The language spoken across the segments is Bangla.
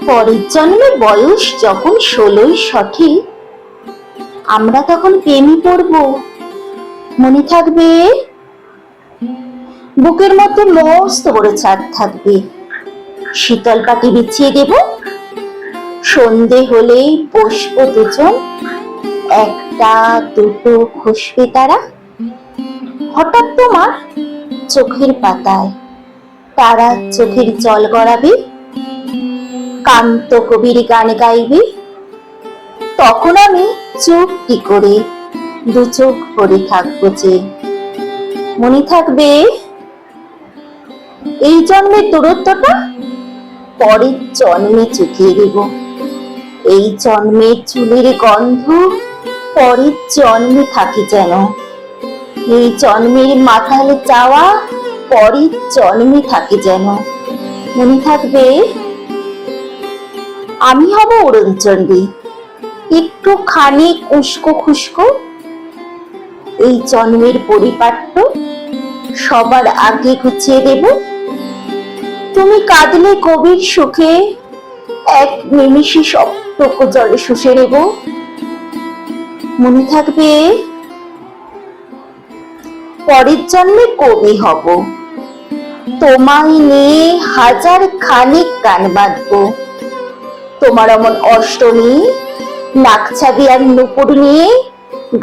পরের জন্মে বয়স যখন 16 সঠিক, আমরা তখন প্রেমে পড়ব, মনে থাকবে? বুকের মধ্যে মস্ত বড় চাঁদ থাকবে, শীতল পাটি বিছিয়ে দেব, সন্ধে হলেই বসবো দুজন, একটা দুটো খসবে তারা। হঠাৎ তোমার চোখের পাতায় তারা চোখের জল গড়াবে, কান্ত কবির গান গাইবে, তখন আমি চুপটি করে দু চোখ ভরে থাকবো যে, মনে থাকবে? এই জন্মের দূরত্বটা পরের জন্মে চুকিয়ে দেব, এই জন্মের চুলের গন্ধ পরের জন্মে থাকে যেন, এই জন্মের মাথালে চাওয়া পরের জন্মে থাকে যেন, মনে থাকবে? আমি হব উড়নচণ্ডী, একটু খানিক উস্কো খুস্কো, এই জন্মের পরিপাট্য সবার আগে গুছিয়ে দেব, তুমি কাঁদলে কবির সুখে এক নিমিষে সবটুকু জলে শুষে নেব, মনে থাকবে? পরের জন্মে কবি হব, তোমায় নিয়ে হাজার খানিক গান বাঁধবো, তোমার অমন অষ্টমী নাকছাবি আর নুপুর নিয়ে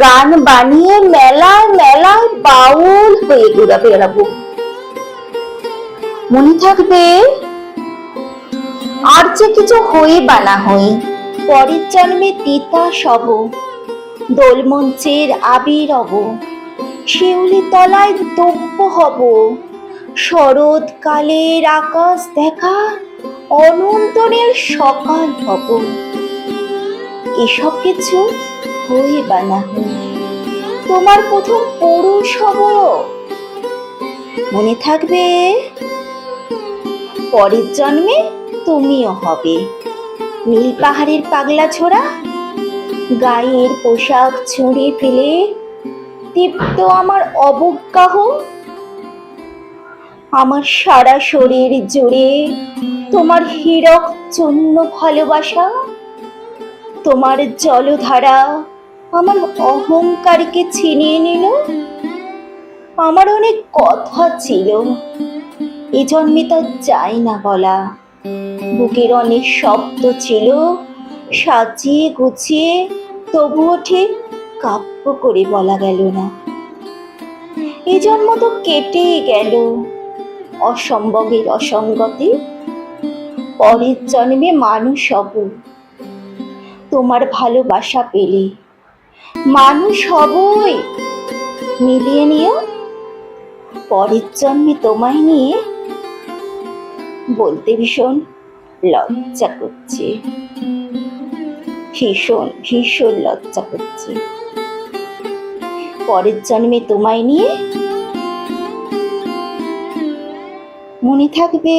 গান বানিয়ে মেলায় মেলায় বাউল হয়ে ঘুরে বেড়াবো, মনে থাকবে? আর যে কিছু হয়ে বা না হই, পরের জন্মে তিতাস হব, দোলমঞ্চের আবির হব, শিউলি তলায় দ্রব্য হব, শরৎকালের আকাশ দেখা অনন্তনের সকাল হব, এসব কিছু হয়ে বা না হই, তোমার প্রথম পুরুষ হব, মনে থাকবে? পরের জন্মে তুমিও হবে নীল পাহাড়ের পাগলা ছোড়া, গায়ের পোশাক ছুঁড়ে ফেলে দীপ্ত আমার অবজ্ঞাহ, আমার সারা শরীর জুড়ে তোমার হীরক চূর্ণ ভালোবাসা, তোমার জলধারা আমার অহংকারকে ছিনিয়ে নিল, আমার অনেক কথা ছিল এ জন্মে তা যায় না বলা, বুকের অনেক শব্দ ছিল সাজিয়ে গুছিয়ে, তবুও ঠিক কাব্য করে বলা গেল না, এ জন্ম তো কেটেই গেল অসম্ভবের অসঙ্গতি, পরের জন্মে মানুষ হব, তোমার ভালোবাসা পেলে মানুষ হবই, মিলিয়ে নিও, পরের জন্মে তোমায় নিয়ে বলতে ভীষণ লজ্জা করছে, ভীষণ ভীষণ লজ্জা করছে, পরের জন্মে তোমায় নিয়ে, মনে থাকবে?